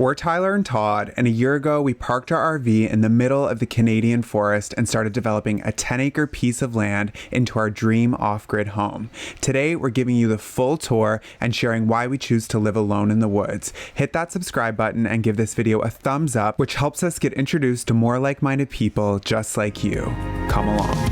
We're Tyler and Todd, and a year ago we parked our RV in the middle of the Canadian forest and started developing a 10-acre piece of land into our dream off-grid home. Today we're giving you the full tour and sharing why we choose to live alone in the woods. Hit that subscribe button and give this video a thumbs up, which helps us get introduced to more like-minded people just like you. Come along.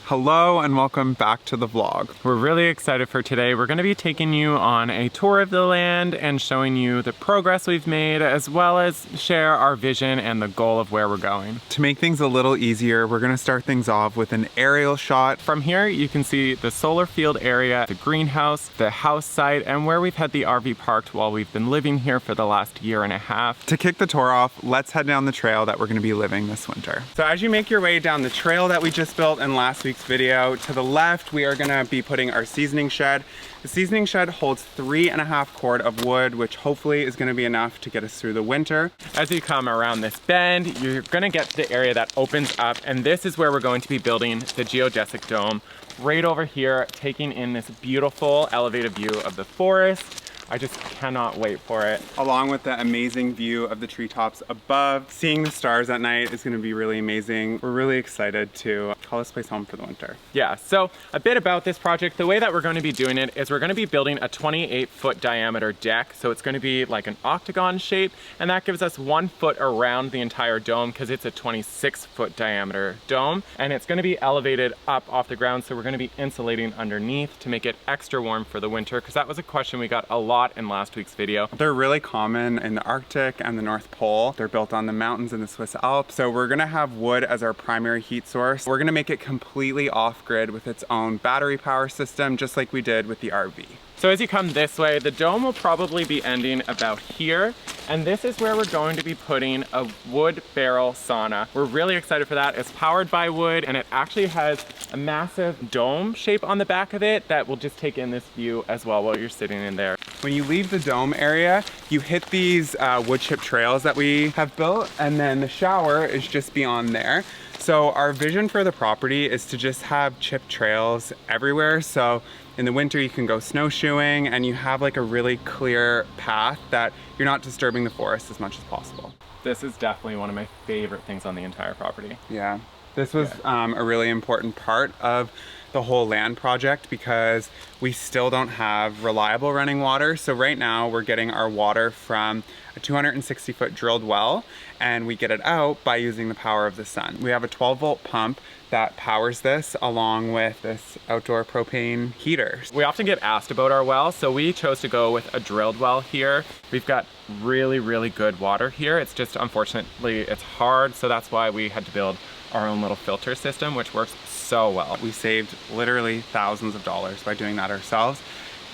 Hello and welcome back to the vlog. We're really excited for today. We're going to be taking you on a tour of the land and showing you the progress we've made, as well as share our vision and the goal of where we're going. To make things a little easier, we're going to start things off with an aerial shot. From here you can see the solar field area, the greenhouse, the house site, and where we've had the RV parked while we've been living here for the last year and a half. To kick the tour off, let's head down the trail that we're going to be living this winter. So as you make your way down the trail that we just built in last week's video, to the left we are going to be putting our seasoning shed. The seasoning shed holds 3.5 cord of wood, which hopefully is going to be enough to get us through the winter. As you come around this bend, you're going to get to the area that opens up, and this is where we're going to be building the geodesic dome. Right over here, taking in this beautiful elevated view of the forest. I just cannot wait for it. Along with the amazing view of the treetops above. Seeing the stars at night is going to be really amazing. We're really excited to call this place home for the winter. Yeah, so a bit about this project. The way that we're going to be doing it is we're going to be building a 28-foot diameter deck. So it's going to be like an octagon shape, and that gives us 1 foot around the entire dome because it's a 26-foot diameter dome. And it's going to be elevated up off the ground, so we're going to be insulating underneath to make it extra warm for the winter, because that was a question we got a lot in last week's video. They're really common in the Arctic and the North Pole. They're built on the mountains in the Swiss Alps. So we're gonna have wood as our primary heat source. We're gonna make it completely off-grid with its own battery power system, just like we did with the RV. So as you come this way, the dome will probably be ending about here, and this is where we're going to be putting a wood barrel sauna. We're really excited for that. It's powered by wood, and it actually has a massive dome shape on the back of it that will just take in this view as well while you're sitting in there. When you leave the dome area, you hit these wood chip trails that we have built, and then the shower is just beyond there. So our vision for the property is to just have chip trails everywhere. So in the winter you can go snowshoeing and you have like a really clear path that you're not disturbing the forest as much as possible. This is definitely one of my favorite things on the entire property. Yeah, this was a really important part of the whole land project because we still don't have reliable running water. So right now we're getting our water from a 260-foot drilled well, and we get it out by using the power of the sun. We have a 12-volt pump that powers this, along with this outdoor propane heater. We often get asked about our well, so we chose to go with a drilled well here. We've got really, really good water here. It's just, unfortunately, it's hard, so that's why we had to build our own little filter system, which works so well. We saved literally thousands of dollars by doing that ourselves.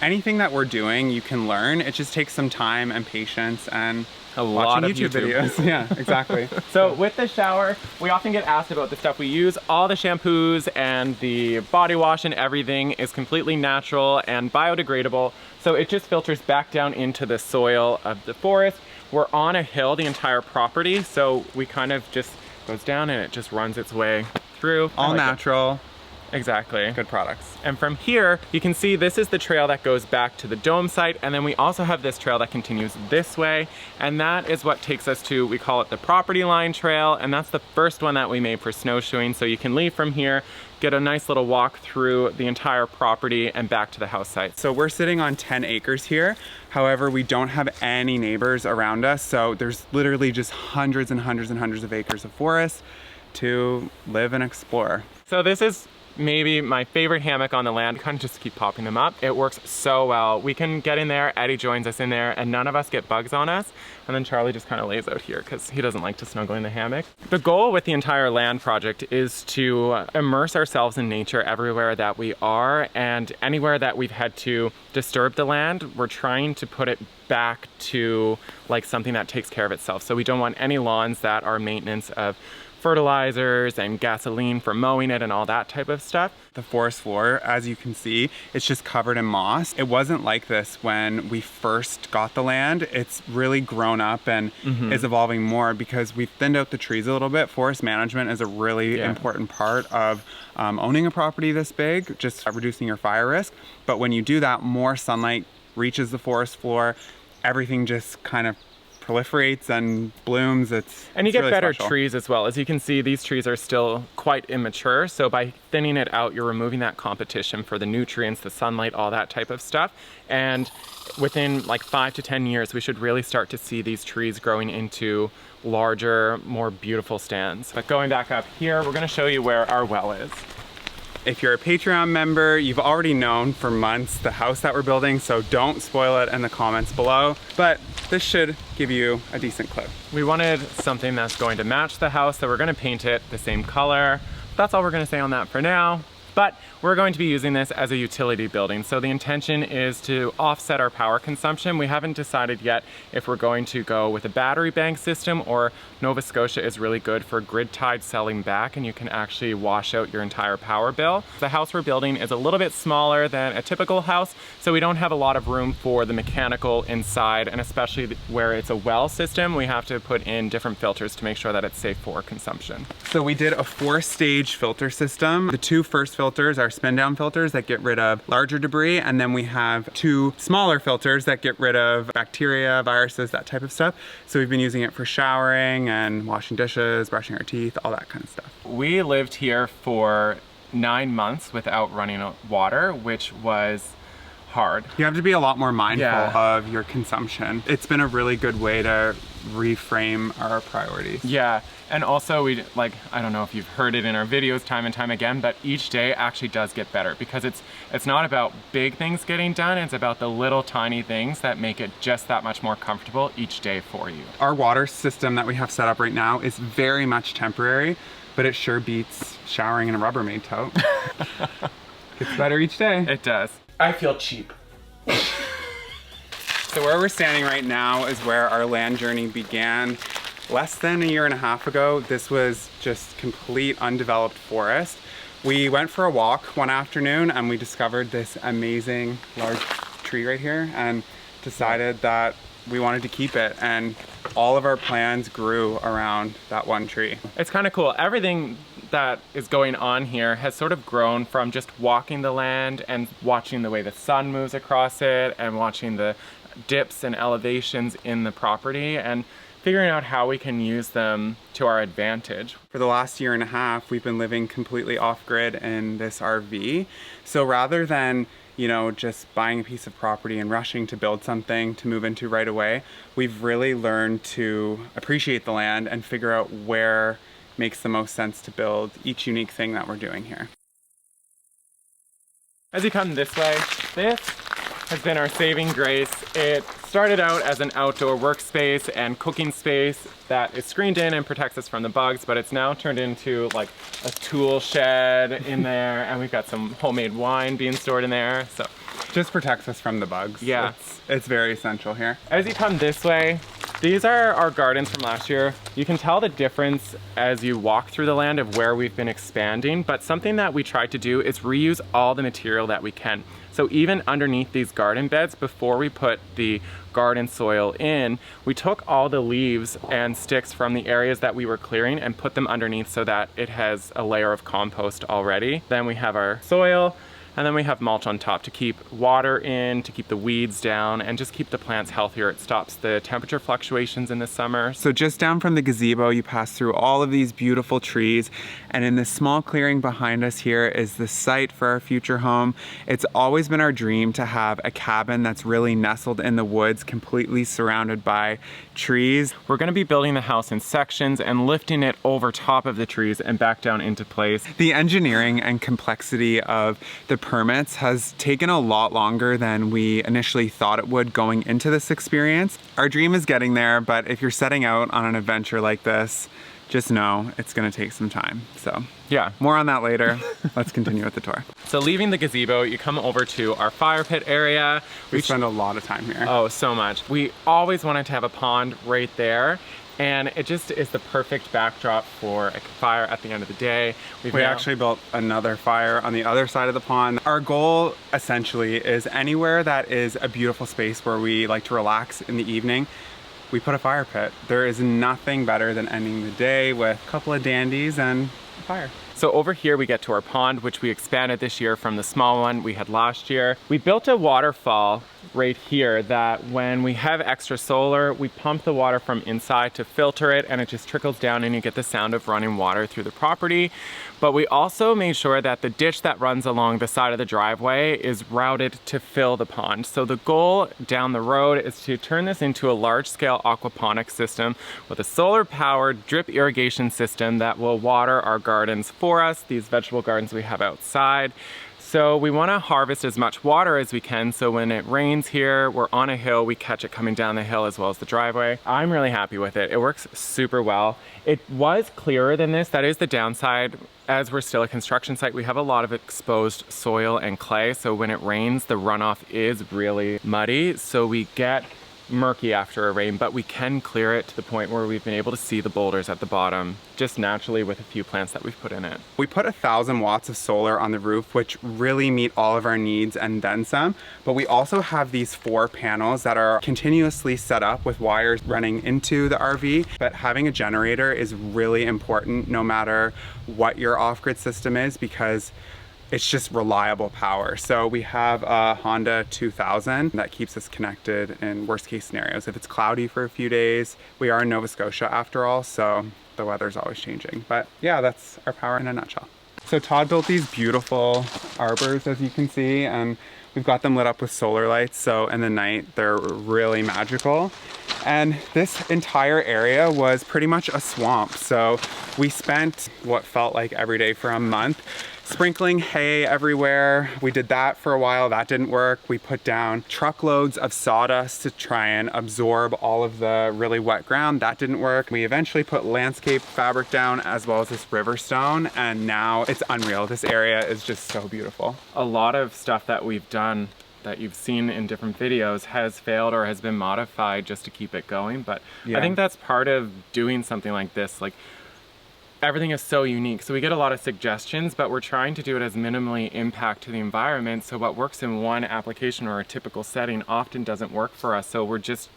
Anything that we're doing, you can learn. It just takes some time and patience and a lot of YouTube videos. Yeah, exactly. So with the shower, we often get asked about the stuff we use. All the shampoos and the body wash and everything is completely natural and biodegradable. So it just filters back down into the soil of the forest. We're on a hill, the entire property, so we kind of just goes down and it just runs its way through. All natural. Exactly. Good products. And from here, you can see this is the trail that goes back to the dome site, and then we also have this trail that continues this way, and that is what takes us to, we call it the property line trail, and that's the first one that we made for snowshoeing. So you can leave from here, get a nice little walk through the entire property and back to the house site. So we're sitting on 10 acres here. However, we don't have any neighbors around us, so there's literally just hundreds and hundreds and hundreds of acres of forest to live and explore. So this is maybe my favorite hammock on the land. Kind of just keep popping them up. It works so well. We can get in there, Eddie joins us in there, and none of us get bugs on us. And then Charlie just kind of lays out here because he doesn't like to snuggle in the hammock. The goal with the entire land project is to immerse ourselves in nature everywhere that we are, and anywhere that we've had to disturb the land, we're trying to put it back to like something that takes care of itself. So we don't want any lawns that are maintenance of fertilizers and gasoline for mowing it and all that type of stuff. The forest floor, as you can see, it's just covered in moss. It wasn't like this when we first got the land. It's really grown up and is evolving more because we've thinned out the trees a little bit. Forest management is a really important part of owning a property this big, just reducing your fire risk. But when you do that, more sunlight reaches the forest floor. Everything just kind of proliferates and blooms. And you get really better special. trees as well. As you can see, these trees are still quite immature. So by thinning it out, you're removing that competition for the nutrients, the sunlight, all that type of stuff. And within like 5 to 10 years, we should really start to see these trees growing into larger, more beautiful stands. But going back up here, we're gonna show you where our well is. If you're a Patreon member, you've already known for months the house that we're building, so don't spoil it in the comments below. But this should give you a decent clue. We wanted something that's going to match the house, so we're gonna paint it the same color. That's all we're gonna say on that for now. But we're going to be using this as a utility building. So the intention is to offset our power consumption. We haven't decided yet if we're going to go with a battery bank system, or Nova Scotia is really good for grid tied selling back, and you can actually wash out your entire power bill. The house we're building is a little bit smaller than a typical house, so we don't have a lot of room for the mechanical inside, and especially where it's a well system, we have to put in different filters to make sure that it's safe for consumption. So we did a 4-stage filter system. The 2 first filters are spin down filters that get rid of larger debris, and then we have 2 smaller filters that get rid of bacteria, viruses, that type of stuff. So we've been using it for showering and washing dishes, brushing our teeth, all that kind of stuff. We lived here for 9 months without running water, which was hard. You have to be a lot more mindful of your consumption. It's been a really good way to reframe our priorities. Yeah, and also I don't know if you've heard it in our videos time and time again, but each day actually does get better because it's not about big things getting done, it's about the little tiny things that make it just that much more comfortable each day for you. Our water system that we have set up right now is very much temporary, but it sure beats showering in a Rubbermaid tote. Gets better each day. It does. I feel cheap. So where we're standing right now is where our land journey began. Less than a year and a half ago, this was just complete undeveloped forest. We went for a walk one afternoon and we discovered this amazing large tree right here and decided that we wanted to keep it, and all of our plans grew around that one tree. It's kind of cool. Everything that is going on here has sort of grown from just walking the land and watching the way the sun moves across it and watching the dips and elevations in the property and figuring out how we can use them to our advantage. For the last year and a half, we've been living completely off-grid in this RV. So rather than, just buying a piece of property and rushing to build something to move into right away, we've really learned to appreciate the land and figure out where makes the most sense to build each unique thing that we're doing here. As you come this way, this has been our saving grace. It started out as an outdoor workspace and cooking space that is screened in and protects us from the bugs, but it's now turned into like a tool shed in there, and we've got some homemade wine being stored in there. So just protects us from the bugs. Yeah. It's very essential here. As you come this way, these are our gardens from last year. You can tell the difference as you walk through the land of where we've been expanding, but something that we tried to do is reuse all the material that we can. So even underneath these garden beds, before we put the garden soil in, we took all the leaves and sticks from the areas that we were clearing and put them underneath so that it has a layer of compost already. Then we have our soil, and then we have mulch on top to keep water in, to keep the weeds down, and just keep the plants healthier. It stops the temperature fluctuations in the summer. So just down from the gazebo, you pass through all of these beautiful trees, and in this small clearing behind us here is the site for our future home. It's always been our dream to have a cabin that's really nestled in the woods, completely surrounded by trees. We're gonna be building the house in sections and lifting it over top of the trees and back down into place. The engineering and complexity of the permits has taken a lot longer than we initially thought it would going into this experience. Our dream is getting there, but if you're setting out on an adventure like this, just know it's gonna take some time. So yeah, more on that later. Let's continue with the tour. So leaving the gazebo, you come over to our fire pit area. We spend a lot of time here. Oh, so much. We always wanted to have a pond right there. And it just is the perfect backdrop for a fire at the end of the day. We actually built another fire on the other side of the pond. Our goal essentially is anywhere that is a beautiful space where we like to relax in the evening, we put a fire pit. There is nothing better than ending the day with a couple of dandies and a fire. So over here we get to our pond, which we expanded this year from the small one we had last year. We built a waterfall right here that when we have extra solar, we pump the water from inside to filter it, and it just trickles down and you get the sound of running water through the property. But we also made sure that the ditch that runs along the side of the driveway is routed to fill the pond. So the goal down the road is to turn this into a large-scale aquaponics system with a solar-powered drip irrigation system that will water our gardens for us, these vegetable gardens we have outside. So we want to harvest as much water as we can, so when it rains here, we're on a hill, we catch it coming down the hill as well as the driveway. I'm really happy with it. It works super well. It was clearer than this. That is the downside. As we're still a construction site, we have a lot of exposed soil and clay, so when it rains, the runoff is really muddy, so we get murky after a rain, but we can clear it to the point where we've been able to see the boulders at the bottom just naturally with a few plants that we've put in it. We put 1,000 watts of solar on the roof, which really meet all of our needs and then some, but we also have these 4 panels that are continuously set up with wires running into the RV. But having a generator is really important no matter what your off-grid system is, because it's just reliable power. So we have a Honda 2000 that keeps us connected in worst case scenarios. If it's cloudy for a few days, we are in Nova Scotia after all, so the weather's always changing. But yeah, that's our power in a nutshell. So Todd built these beautiful arbors, as you can see, and we've got them lit up with solar lights, so in the night they're really magical. And this entire area was pretty much a swamp, so we spent what felt like every day for a month sprinkling hay everywhere. We did that for a while, that didn't work. We put down truckloads of sawdust to try and absorb all of the really wet ground, that didn't work. We eventually put landscape fabric down as well as this river stone, and now it's unreal. This area is just so beautiful. A lot of stuff that we've done that you've seen in different videos has failed or has been modified just to keep it going, but yeah. I think that's part of doing something like this. Like, everything is so unique, so we get a lot of suggestions, but we're trying to do it as minimally impact to the environment, so what works in one application or a typical setting often doesn't work for us, so we're just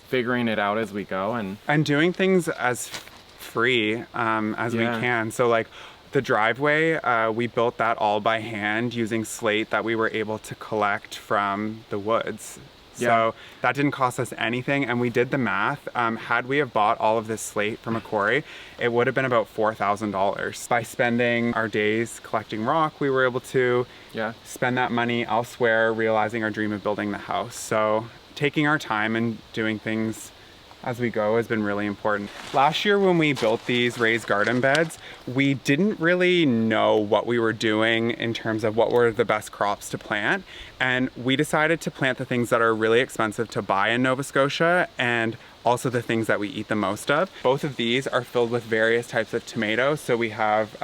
figuring it out as we go and doing things as free as we can. So like the driveway, we built that all by hand using slate that we were able to collect from the woods. So that didn't cost us anything, and we did the math. Had we have bought all of this slate from a quarry, it would have been about $4,000. By spending our days collecting rock, we were able to spend that money elsewhere, realizing our dream of building the house. So taking our time and doing things as we go has been really important. Last year when we built these raised garden beds, we didn't really know what we were doing in terms of what were the best crops to plant. And we decided to plant the things that are really expensive to buy in Nova Scotia and also the things that we eat the most of. Both of these are filled with various types of tomatoes. So we have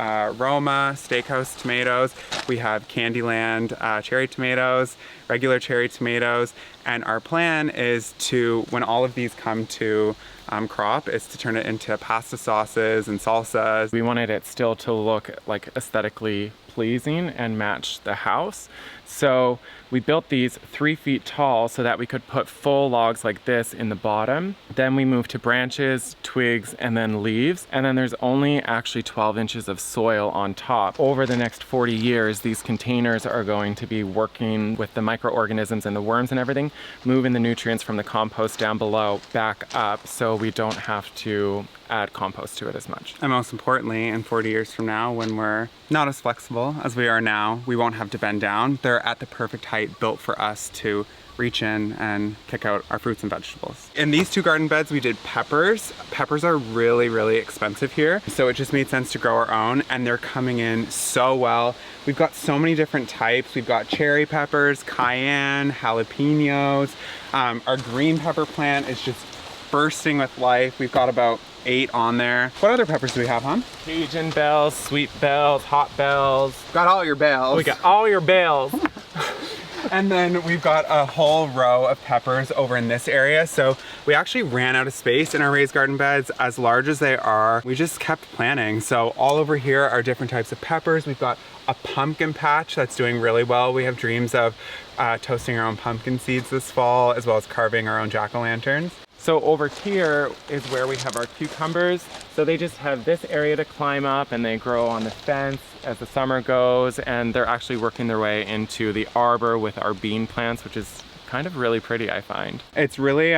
Roma, Steakhouse tomatoes, we have Candyland cherry tomatoes, regular cherry tomatoes, and our plan is to, when all of these come to crop, is to turn it into pasta sauces and salsas. We wanted it still to look like aesthetically pleasing and match the house. So we built these 3 feet tall so that we could put full logs like this in the bottom. Then we moved to branches, twigs, and then leaves. And then there's only actually 12 inches of soil on top. Over the next 40 years, these containers are going to be working with the microorganisms and the worms and everything, moving the nutrients from the compost down below back up so we don't have to add compost to it as much. And most importantly, in 40 years from now, when we're not as flexible as we are now, we won't have to bend down. They're at the perfect height built for us to reach in and kick out our fruits and vegetables. In these 2 garden beds, we did peppers. Peppers are really, really expensive here, so it just made sense to grow our own, and they're coming in so well. We've got so many different types. We've got cherry peppers, cayenne, jalapenos. Our green pepper plant is just bursting with life. We've got about 8 on there. What other peppers do we have, hon? Cajun bells, sweet bells, hot bells. Got all your bells. We got all your bells. And then we've got a whole row of peppers over in this area. So we actually ran out of space in our raised garden beds. As large as they are, we just kept planting. So all over here are different types of peppers. We've got a pumpkin patch that's doing really well. We have dreams of toasting our own pumpkin seeds this fall, as well as carving our own jack-o'-lanterns. So over here is where we have our cucumbers. So they just have this area to climb up and they grow on the fence as the summer goes, and they're actually working their way into the arbor with our bean plants, which is kind of really pretty, I find. It's really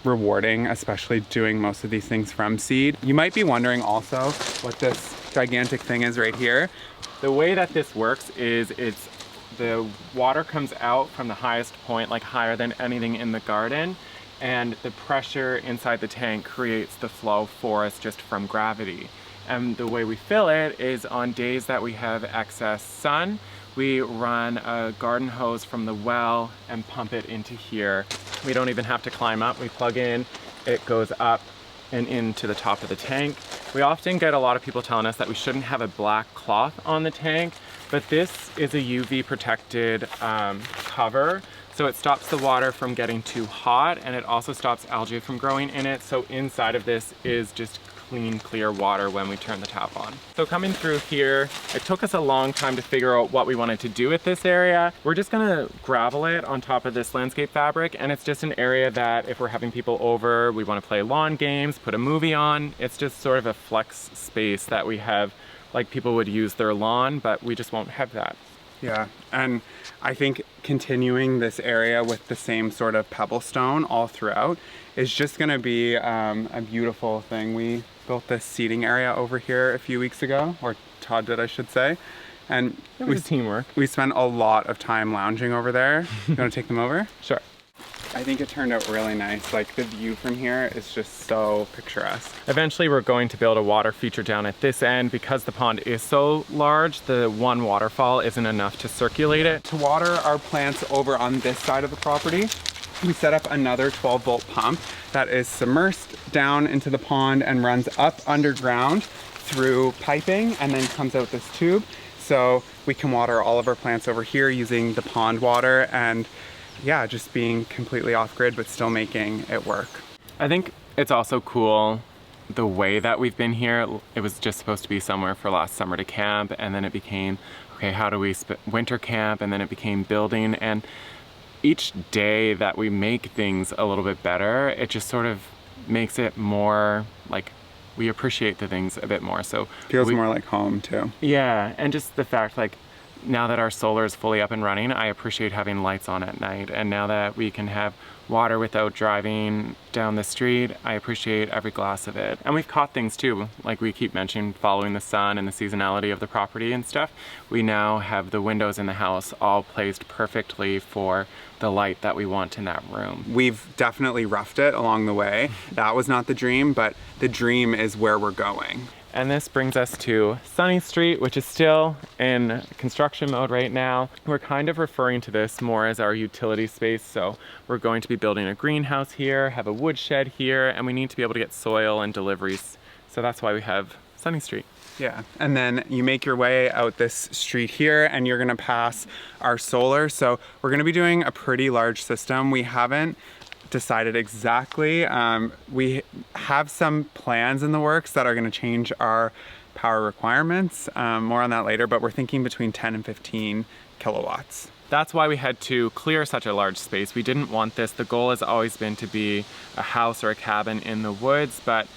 rewarding, especially doing most of these things from seed. You might be wondering also what this gigantic thing is right here. The way that this works is the water comes out from the highest point, like higher than anything in the garden, and the pressure inside the tank creates the flow for us just from gravity. And the way we fill it is on days that we have excess sun, we run a garden hose from the well and pump it into here. We don't even have to climb up. We plug in, it goes up and into the top of the tank. We often get a lot of people telling us that we shouldn't have a black cloth on the tank, but this is a UV protected cover. So it stops the water from getting too hot, and it also stops algae from growing in it. So inside of this is just clean, clear water when we turn the tap on. So coming through here, it took us a long time to figure out what we wanted to do with this area. We're just gonna gravel it on top of this landscape fabric, and it's just an area that if we're having people over, we wanna play lawn games, put a movie on. It's just sort of a flex space that we have, like people would use their lawn, but we just won't have that. Yeah, and I think continuing this area with the same sort of pebble stone all throughout is just gonna be a beautiful thing. We built this seating area over here a few weeks ago, or Todd did, I should say. And it was teamwork. We spent a lot of time lounging over there. You wanna take them over? Sure. I think it turned out really nice. Like the view from here is just so picturesque. Eventually we're going to build a water feature down at this end. Because the pond is so large, the one waterfall isn't enough to circulate it. To water our plants over on this side of the property, we set up another 12-volt pump that is submersed down into the pond and runs up underground through piping and then comes out this tube. So we can water all of our plants over here using the pond water, and yeah, just being completely off-grid but still making it work. I think it's also cool the way that we've been here. It was just supposed to be somewhere for last summer to camp, and then it became, okay, how do we winter camp, and then it became building. And each day that we make things a little bit better, it just sort of makes it more like we appreciate the things a bit more. So feels more like home too. Yeah, and just the fact, like, now that our solar is fully up and running, I appreciate having lights on at night. And now that we can have water without driving down the street, I appreciate every glass of it. And we've caught things too, like we keep mentioning, following the sun and the seasonality of the property and stuff. We now have the windows in the house all placed perfectly for the light that we want in that room. We've definitely roughed it along the way. That was not the dream, but the dream is where we're going. And this brings us to Sunny Street, which is still in construction mode right now. We're kind of referring to this more as our utility space. So we're going to be building a greenhouse here, have a woodshed here, and we need to be able to get soil and deliveries. So that's why we have Sunny Street. Yeah, and then you make your way out this street here and you're gonna pass our solar. So we're gonna be doing a pretty large system. We haven't decided exactly. We have some plans in the works that are going to change our power requirements. More on that later, but we're thinking between 10 and 15 kilowatts. That's why we had to clear such a large space. We didn't want this. The goal has always been to be a house or a cabin in the woods, but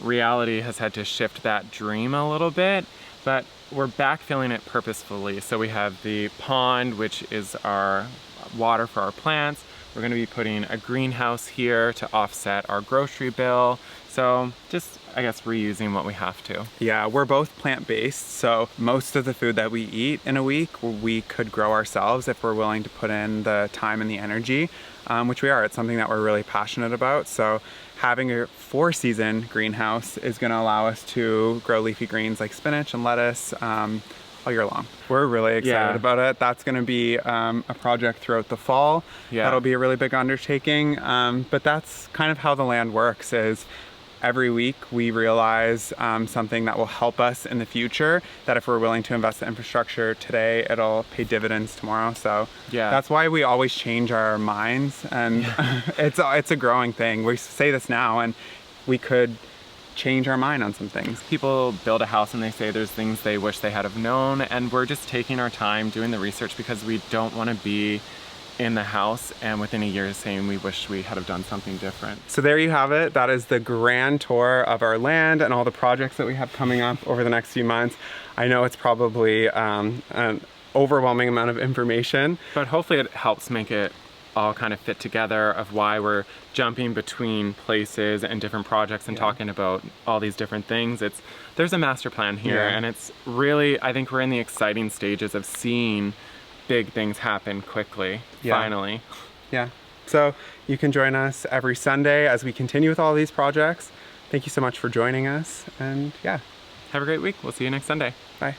reality has had to shift that dream a little bit. But we're backfilling it purposefully. So we have the pond, which is our water for our plants. We're gonna be putting a greenhouse here to offset our grocery bill. So just, I guess, reusing what we have to. Yeah, we're both plant-based, so most of the food that we eat in a week, we could grow ourselves if we're willing to put in the time and the energy, which we are. It's something that we're really passionate about. So having a 4-season greenhouse is gonna allow us to grow leafy greens like spinach and lettuce all year long. We're really excited about it. That's going to be a project throughout the fall. That'll be a really big undertaking. But that's kind of how the land works, is every week we realize something that will help us in the future, that if we're willing to invest in infrastructure today, it'll pay dividends tomorrow. So Yeah. that's why we always change our minds, and it's a growing thing. We say this now, and we could change our mind on some things. People build a house and they say there's things they wish they had have known, and we're just taking our time doing the research because we don't want to be in the house and within a year saying we wish we had have done something different. So there you have it. That is the grand tour of our land and all the projects that we have coming up over the next few months. I know it's probably an overwhelming amount of information, but hopefully it helps make it all kind of fit together of why we're jumping between places and different projects and talking about all these different things. There's a master plan here, and it's really, I think we're in the exciting stages of seeing big things happen quickly, finally. Yeah. So you can join us every Sunday as we continue with all these projects. Thank you so much for joining us, and have a great week. We'll see you next Sunday. Bye.